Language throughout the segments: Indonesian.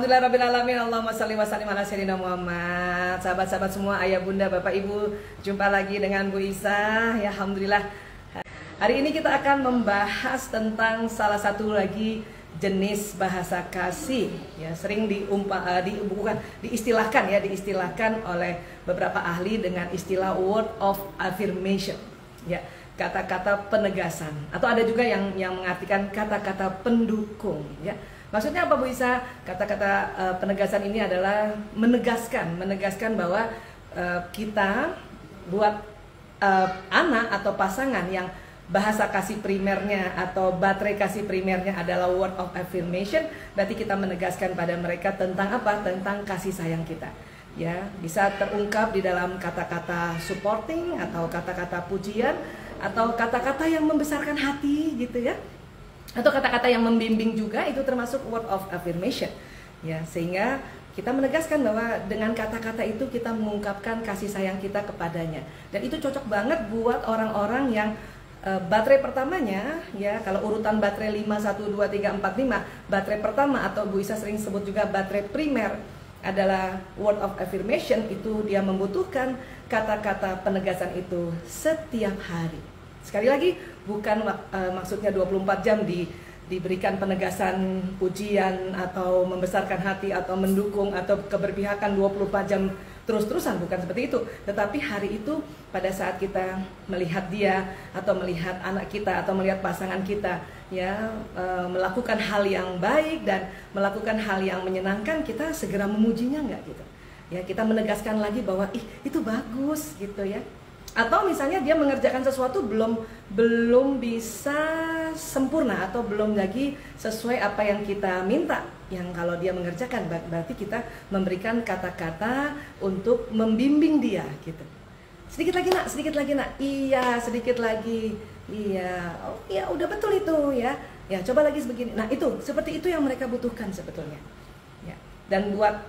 Alhamdulillahirrabbilalamin. Allahumma salli wa sallim ala sayyidina Muhammad. Sahabat-sahabat semua, ayah bunda, bapak ibu, jumpa lagi dengan Bu Isa. Ya, alhamdulillah. Hari ini kita akan membahas tentang salah satu lagi jenis bahasa kasih. Ya, sering diistilahkan oleh beberapa ahli dengan istilah word of affirmation. Ya, kata-kata penegasan, atau ada juga yang mengartikan kata-kata pendukung. Ya, maksudnya apa Bu Isa? Kata-kata penegasan ini adalah menegaskan bahwa kita buat anak atau pasangan yang bahasa kasih primernya atau baterai kasih primernya adalah word of affirmation, berarti kita menegaskan pada mereka tentang apa? Tentang kasih sayang kita. Ya, bisa terungkap di dalam kata-kata supporting atau kata-kata pujian atau kata-kata yang membesarkan hati gitu ya. Atau kata-kata yang membimbing juga, itu termasuk word of affirmation. Ya, sehingga kita menegaskan bahwa dengan kata-kata itu kita mengungkapkan kasih sayang kita kepadanya. Dan itu cocok banget buat orang-orang yang baterai pertamanya, ya, kalau urutan baterai 5, 1, 2, 3, 4, 5, baterai pertama atau Bu Isa sering sebut juga baterai primer adalah word of affirmation, itu dia membutuhkan kata-kata penegasan itu setiap hari. Sekali lagi, bukan maksudnya 24 jam diberikan penegasan, pujian, atau membesarkan hati, atau mendukung, atau keberpihakan 24 jam terus-terusan, bukan seperti itu. Tetapi hari itu pada saat kita melihat dia, atau melihat anak kita, atau melihat pasangan kita, ya, melakukan hal yang baik dan melakukan hal yang menyenangkan, kita segera memujinya nggak gitu? Ya, kita menegaskan lagi bahwa itu bagus gitu ya. Atau misalnya dia mengerjakan sesuatu belum bisa sempurna atau belum lagi sesuai apa yang kita minta. Yang kalau dia mengerjakan, berarti kita memberikan kata-kata untuk membimbing dia gitu. Sedikit lagi nak. Iya, sedikit lagi. Iya, oh iya, udah betul itu ya. Ya, coba lagi sebegini. Nah, itu seperti itu yang mereka butuhkan sebetulnya. Ya. Dan buat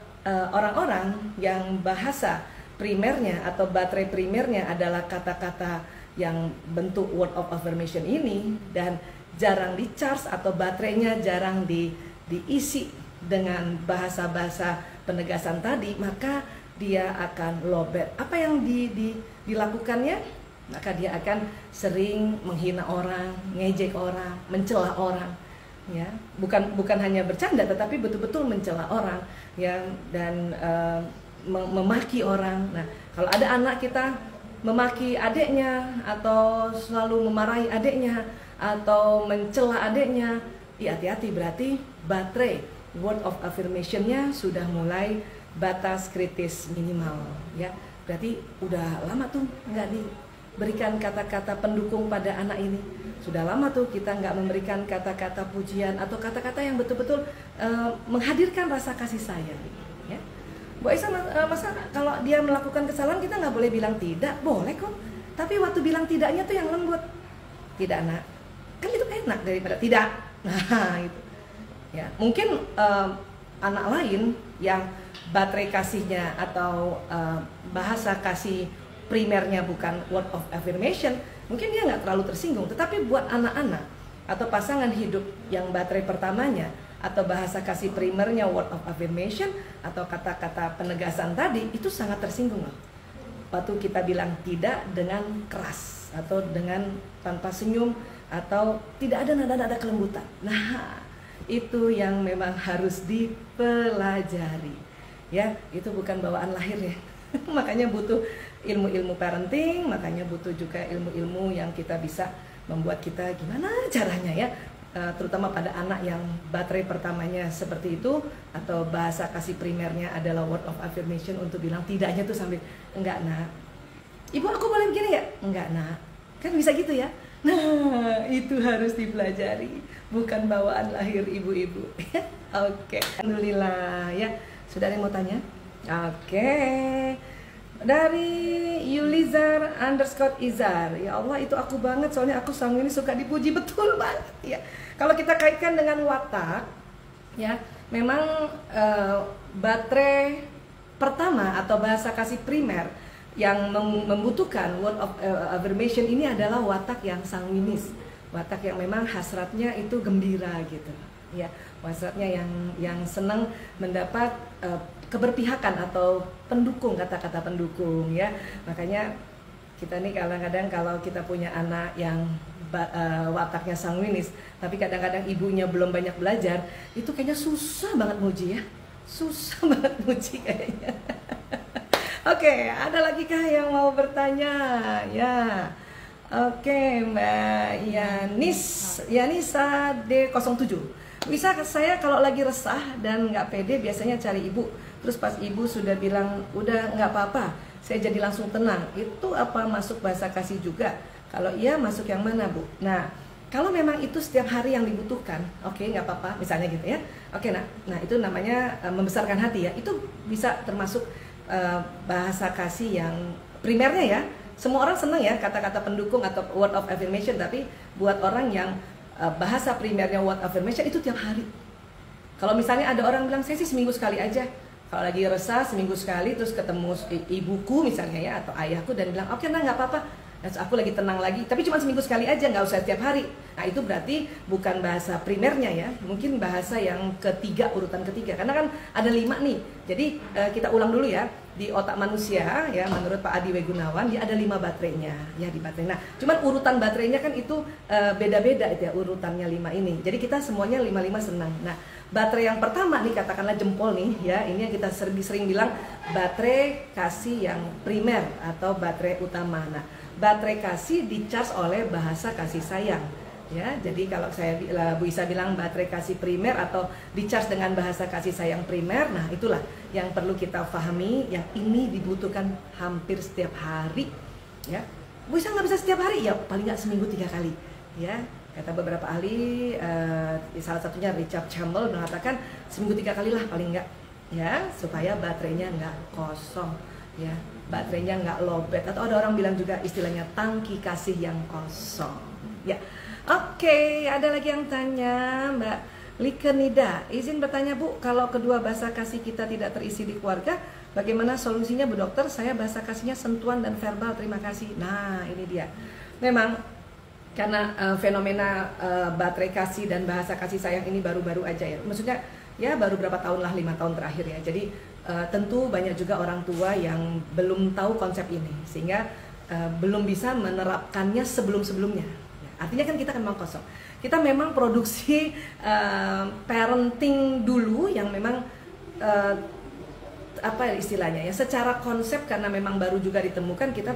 orang-orang yang bahasa primernya atau baterai primernya adalah kata-kata yang bentuk word of affirmation ini dan jarang di-charge atau baterainya jarang diisi dengan bahasa-bahasa penegasan tadi, maka dia akan lowbat. Apa yang dilakukannya? Maka dia akan sering menghina orang, ngejek orang, mencela orang. Ya, bukan hanya bercanda, tetapi betul-betul mencela orang, ya, dan memaki orang. Nah, kalau ada anak kita memaki adiknya atau selalu memarahi adiknya atau mencela adiknya, hati-hati, berarti baterai word of affirmation-nya sudah mulai batas kritis minimal, ya. Berarti udah lama tuh nggak diberikan kata-kata pendukung pada anak ini. Sudah lama tuh kita nggak memberikan kata-kata pujian atau kata-kata yang betul-betul menghadirkan rasa kasih sayang, ya. Bu Aisyah, masa kalau dia melakukan kesalahan kita nggak boleh bilang tidak? Boleh kok. Tapi waktu bilang tidaknya tuh yang lembut. Tidak nak, kan itu enak daripada tidak. Nah itu. Ya, mungkin anak lain yang baterai kasihnya atau bahasa kasih primernya bukan word of affirmation, mungkin dia nggak terlalu tersinggung. Tetapi buat anak-anak atau pasangan hidup yang baterai pertamanya atau bahasa kasih primernya word of affirmation atau kata-kata penegasan tadi, itu sangat tersinggung loh. Waktu kita bilang tidak dengan keras atau dengan tanpa senyum atau tidak ada nada-nada kelembutan. Nah, itu yang memang harus dipelajari. Ya, itu bukan bawaan lahir ya. Makanya butuh ilmu-ilmu parenting, makanya butuh juga ilmu-ilmu yang kita bisa membuat kita gimana caranya ya, terutama pada anak yang baterai pertamanya seperti itu atau bahasa kasih primernya adalah word of affirmation, untuk bilang tidaknya tuh sambil enggak nak, ibu aku boleh begini ya, enggak nak, kan bisa gitu ya. Nah itu harus dipelajari, bukan bawaan lahir ibu-ibu. Oke, alhamdulillah ya. Sudah ada yang mau tanya? Oke. Dari Yulizar_Izar, ya Allah itu aku banget, soalnya aku sang ini suka dipuji, betul banget ya. Kalau kita kaitkan dengan watak, ya memang baterai pertama atau bahasa kasih primer yang membutuhkan word of affirmation ini adalah watak yang sanguinis, watak yang memang hasratnya itu gembira gitu, ya. wasatnya yang senang mendapat keberpihakan atau pendukung, kata-kata pendukung ya. Makanya kita nih kadang-kadang kalau kita punya anak yang wataknya sanguinis, tapi kadang-kadang ibunya belum banyak belajar, itu kayaknya susah banget muji ya, susah banget muji kayaknya. Oke, ada lagi kah yang mau bertanya? Ya, oke, Mbak Yanisa D07. Bisa saya kalau lagi resah dan nggak pede biasanya cari ibu. Terus pas ibu sudah bilang udah nggak apa-apa, saya jadi langsung tenang. Itu apa masuk bahasa kasih juga? Kalau iya masuk yang mana, Bu? Nah, kalau memang itu setiap hari yang dibutuhkan, oke, nggak apa-apa, misalnya gitu ya. Oke, nah itu namanya membesarkan hati ya. Itu bisa termasuk bahasa kasih yang primernya ya. Semua orang senang ya kata-kata pendukung atau word of affirmation, tapi buat orang yang bahasa primernya word of affirmation itu tiap hari. Kalau misalnya ada orang bilang saya sih seminggu sekali aja. Kalau lagi resah seminggu sekali, terus ketemu ibuku misalnya ya atau ayahku dan bilang oke, nah nggak apa-apa, aku lagi tenang lagi, tapi cuma seminggu sekali aja, nggak usah tiap hari. Nah itu berarti bukan bahasa primernya ya, mungkin bahasa yang ketiga, urutan ketiga, karena kan ada 5 nih. Jadi kita ulang dulu ya, di otak manusia ya menurut Pak Adi Wegunawan dia ada 5 baterainya ya di baterai. Nah cuman urutan baterainya kan itu beda-beda itu ya, urutannya 5 ini. Jadi kita semuanya 5-5 senang. Nah baterai yang pertama nih katakanlah jempol nih ya, ini yang kita sering bilang baterai kasih yang primer atau baterai utama. Nah baterai kasih di-charge oleh bahasa kasih sayang ya. Jadi kalau Bu Isa bilang baterai kasih primer atau di-charge dengan bahasa kasih sayang primer, nah itulah yang perlu kita pahami, yang ini dibutuhkan hampir setiap hari ya. Bu Isa nggak bisa setiap hari ya, paling nggak seminggu 3 kali ya. Kata beberapa ahli, salah satunya Richard Campbell mengatakan seminggu 3 kali lah paling nggak ya, supaya baterainya nggak kosong ya, baterainya nggak lowbat, atau ada orang bilang juga istilahnya tangki kasih yang kosong ya. Oke, ada lagi yang tanya, Mbak Likenida, izin bertanya Bu, kalau kedua bahasa kasih kita tidak terisi di keluarga, bagaimana solusinya Bu Dokter? Saya bahasa kasihnya sentuhan dan verbal, terima kasih. Nah ini dia, memang karena fenomena baterai kasih dan bahasa kasih sayang ini baru-baru aja ya, maksudnya ya baru berapa tahun lah, 5 tahun terakhir ya. Jadi tentu banyak juga orang tua yang belum tahu konsep ini, sehingga belum bisa menerapkannya sebelum-sebelumnya ya. Artinya kan kita kan memang kosong, kita memang produksi parenting dulu yang memang apa istilahnya ya, secara konsep karena memang baru juga ditemukan, kita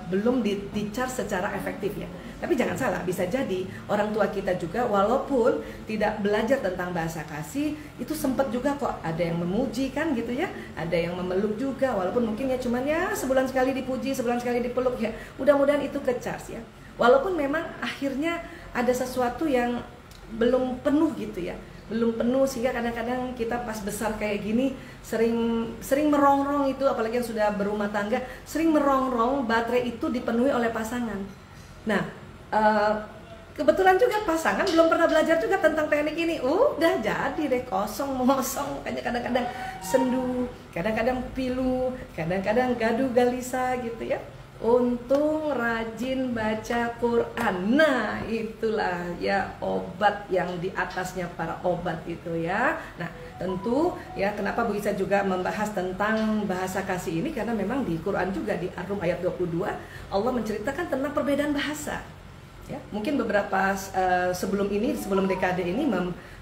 belum di-charge secara efektif ya. Tapi jangan salah, bisa jadi orang tua kita juga walaupun tidak belajar tentang bahasa kasih, itu sempat juga kok ada yang memuji kan gitu ya, ada yang memeluk juga, walaupun mungkin ya cuman ya sebulan sekali dipuji, sebulan sekali dipeluk ya. Mudah-mudahan itu ke-charge ya. Walaupun memang akhirnya ada sesuatu yang belum penuh gitu ya, belum penuh, sehingga kadang-kadang kita pas besar kayak gini sering merongrong itu, apalagi yang sudah berumah tangga, sering merongrong baterai itu dipenuhi oleh pasangan. Nah kebetulan juga pasangan belum pernah belajar juga tentang teknik ini, udah jadi deh kosong mosong, kadang-kadang sendu, kadang-kadang pilu, kadang-kadang gaduh galisa gitu ya. Untung rajin baca Quran. Nah itulah ya obat yang di atasnya para obat itu ya. Nah tentu ya kenapa Bu Isa juga membahas tentang bahasa kasih ini, karena memang di Quran juga di Ar-Rum ayat 22 Allah menceritakan tentang perbedaan bahasa ya. Mungkin beberapa sebelum dekade ini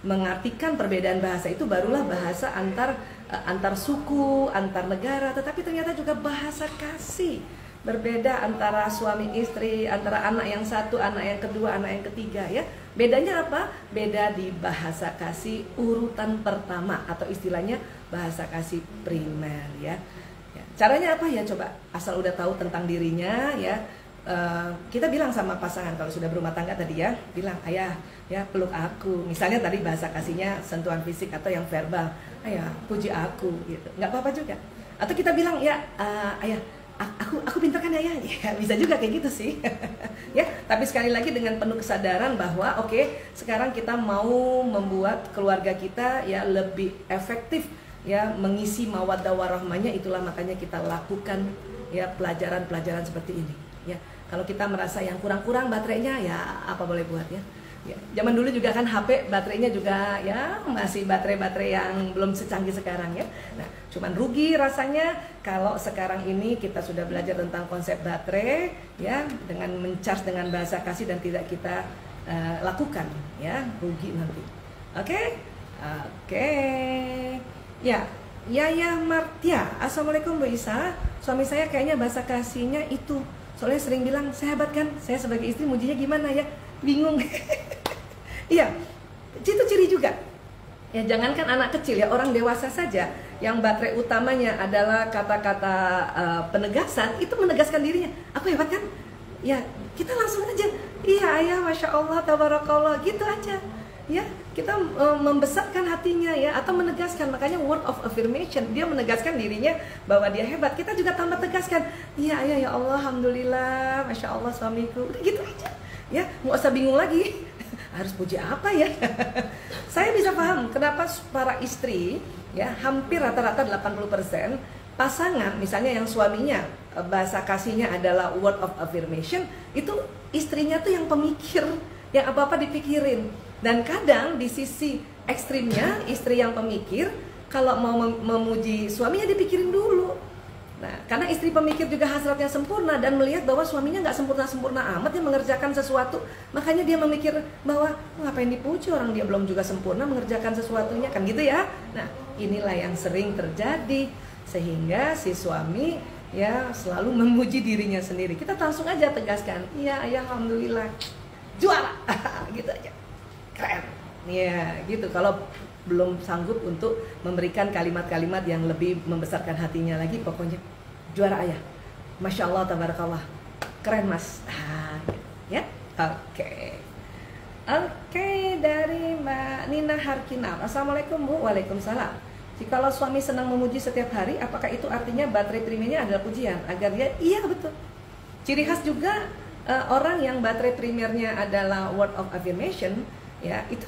mengartikan perbedaan bahasa itu barulah bahasa antar suku, antar negara, tetapi ternyata juga bahasa kasih berbeda antara suami istri, antara anak yang satu, anak yang kedua, anak yang ketiga ya. Bedanya apa? Beda di bahasa kasih urutan pertama atau istilahnya bahasa kasih primer ya. Caranya apa ya, coba asal udah tahu tentang dirinya ya. Kita bilang sama pasangan kalau sudah berumah tangga tadi ya, bilang ayah ya peluk aku, misalnya tadi bahasa kasihnya sentuhan fisik atau yang verbal, ayah puji aku gitu, nggak apa-apa juga. Atau kita bilang ya ayah aku pintar kan ya, bisa juga kayak gitu sih ya. Tapi sekali lagi dengan penuh kesadaran bahwa oke, sekarang kita mau membuat keluarga kita ya lebih efektif ya, mengisi mawaddah warahmahnya, itulah makanya kita lakukan ya pelajaran-pelajaran seperti ini ya. Kalau kita merasa yang kurang-kurang baterainya ya apa boleh buat ya. Ya, zaman dulu juga kan HP baterainya juga ya masih baterai-baterai yang belum secanggih sekarang ya. Nah, cuman rugi rasanya kalau sekarang ini kita sudah belajar tentang konsep baterai ya, dengan mencharge dengan bahasa kasih dan tidak kita lakukan ya, rugi nanti. Oke? Oke. Ya, Yaya Martia. Assalamualaikum Bu Isa. Suami saya kayaknya bahasa kasihnya itu. Soalnya sering bilang, "Saya hebat kan?" Saya sebagai istri mujinya gimana ya? Bingung. Iya, itu ciri juga. Ya, jangankan anak kecil ya, orang dewasa saja yang baterai utamanya adalah kata-kata penegasan, itu menegaskan dirinya. Aku hebat kan? Ya, kita langsung aja, iya ayah, masya Allah, tabarakallah, gitu aja. Ya, kita membesarkan hatinya ya, atau menegaskan. Makanya word of affirmation, dia menegaskan dirinya bahwa dia hebat. Kita juga tambah tegaskan, iya ayah, ya Allah, alhamdulillah, masya Allah suamiku. Udah gitu aja. Ya, nggak usah bingung lagi. Harus puji apa ya? Saya bisa paham kenapa para istri ya, hampir rata-rata 80% pasangan misalnya yang suaminya bahasa kasihnya adalah word of affirmation, itu istrinya tuh yang pemikir, yang apa-apa dipikirin. Dan kadang di sisi ekstrimnya, istri yang pemikir kalau mau memuji suaminya dipikirin dulu. Nah, karena istri pemikir juga hasratnya sempurna dan melihat bahwa suaminya nggak sempurna-sempurna amat yang mengerjakan sesuatu, makanya dia memikir bahwa ngapain dipuji, orang dia belum juga sempurna mengerjakan sesuatunya, kan gitu ya. Nah, inilah yang sering terjadi sehingga si suami ya selalu memuji dirinya sendiri. Kita langsung aja tegaskan, iya ayah, alhamdulillah, juara, gitu aja, keren. Ya, gitu. Kalau belum sanggup untuk memberikan kalimat-kalimat yang lebih membesarkan hatinya lagi, pokoknya juara ayah, masya Allah, tabarakallah, keren mas. Ya, oke. Dari Mbak Nina Harkinar. Assalamualaikum Bu. Waalaikumsalam. Jikalau suami senang memuji setiap hari, apakah itu artinya baterai primernya adalah pujian? Agar dia, iya betul. Ciri khas juga orang yang baterai primernya adalah word of affirmation, ya itu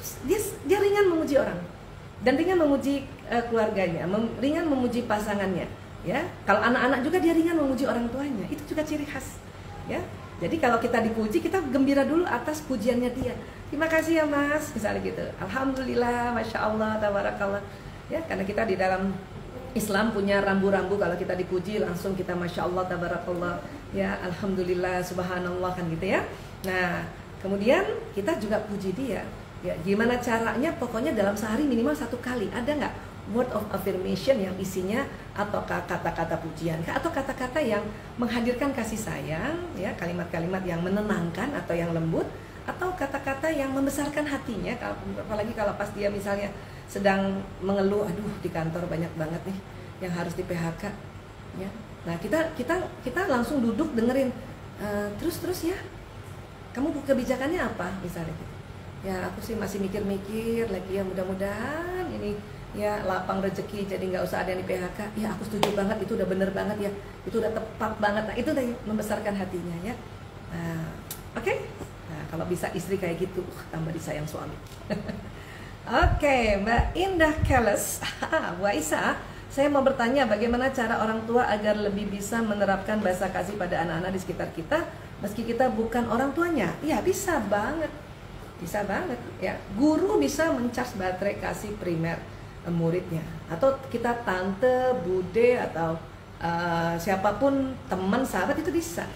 dia ringan memuji orang. Dan ringan memuji keluarganya, ringan memuji pasangannya, ya. Kalau anak-anak juga dia ringan memuji orang tuanya, itu juga ciri khas, ya. Jadi kalau kita dipuji, kita gembira dulu atas pujiannya dia. Terima kasih ya mas, misalnya gitu. Alhamdulillah, masya Allah, tabarakallah, ya. Karena kita di dalam Islam punya rambu-rambu, kalau kita dipuji langsung kita masya Allah, tabarakallah, ya. Alhamdulillah, subhanallah, kan gitu ya. Nah, kemudian kita juga puji dia. Ya, gimana caranya? Pokoknya dalam sehari minimal 1 kali. Ada nggak word of affirmation yang isinya atau kata-kata pujian atau kata-kata yang menghadirkan kasih sayang, ya, kalimat-kalimat yang menenangkan atau yang lembut, atau kata-kata yang membesarkan hatinya. Apalagi kalau pas dia misalnya sedang mengeluh, aduh di kantor banyak banget nih yang harus di PHK, ya. Nah, kita langsung duduk dengerin, terus ya, kamu kebijakannya apa misalnya gitu. Ya aku sih masih mikir-mikir lagi ya, mudah-mudahan ini ya lapang rezeki jadi nggak usah ada yang di PHK. Ya aku setuju banget, itu udah bener banget ya, itu udah tepat banget. Nah itu udah membesarkan hatinya ya. Nah, oke. Nah kalau bisa istri kayak gitu, tambah disayang suami. Oke, Mbak Indah Keles. Bu Aisyah, saya mau bertanya bagaimana cara orang tua agar lebih bisa menerapkan bahasa kasih pada anak-anak di sekitar kita meski kita bukan orang tuanya. Ya bisa banget. Bisa banget ya, guru bisa mencas baterai kasih primer muridnya, atau kita tante, bude, atau siapapun teman, sahabat, itu bisa.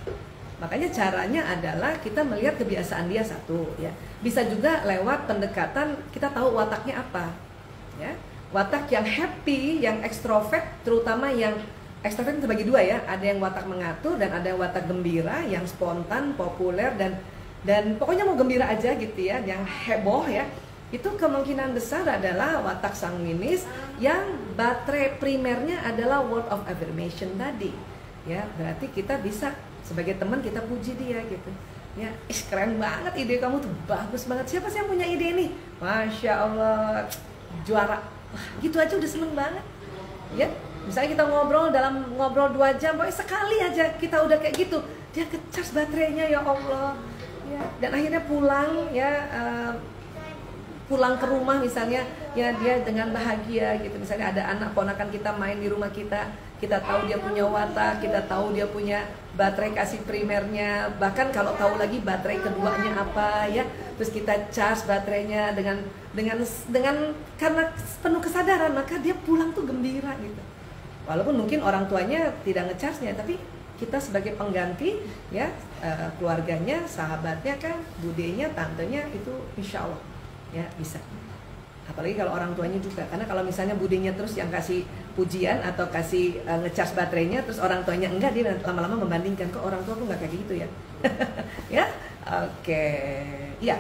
Makanya caranya adalah kita melihat kebiasaan dia satu ya. Bisa juga lewat pendekatan, kita tahu wataknya apa ya. Watak yang happy, yang ekstrovert, terutama yang ekstrovert terbagi dua ya. Ada yang watak mengatur dan ada yang watak gembira, yang spontan, populer, dan pokoknya mau gembira aja gitu ya, yang heboh ya. Itu kemungkinan besar adalah watak sanguinis yang baterai primernya adalah word of affirmation tadi. Ya, berarti kita bisa sebagai teman kita puji dia gitu. Ya, keren banget ide kamu tuh, bagus banget. Siapa sih yang punya ide ini? Masya Allah, juara. Wah, gitu aja udah seneng banget. Ya, misalnya kita ngobrol 2 jam, pokoknya sekali aja kita udah kayak gitu, dia ngecas baterainya, ya Allah. Ya, dan akhirnya pulang ya, pulang ke rumah misalnya ya dia dengan bahagia gitu. Misalnya ada anak ponakan kita main di rumah kita kita tahu dia punya watak, kita tahu dia punya baterai kasih primernya, bahkan kalau tahu lagi baterai keduanya apa ya, terus kita charge baterainya dengan karena penuh kesadaran, maka dia pulang tuh gembira gitu. Walaupun mungkin orang tuanya tidak ngecharge-nya, tapi kita sebagai pengganti ya, keluarganya, sahabatnya kan, budenya, tantenya itu insya Allah ya bisa. Apalagi kalau orang tuanya juga, karena kalau misalnya budenya terus yang kasih pujian atau kasih ngecas baterainya, terus orang tuanya enggak, dia lama-lama membandingkan, kok orang tua aku nggak kayak gitu ya. Ya, oke, ya.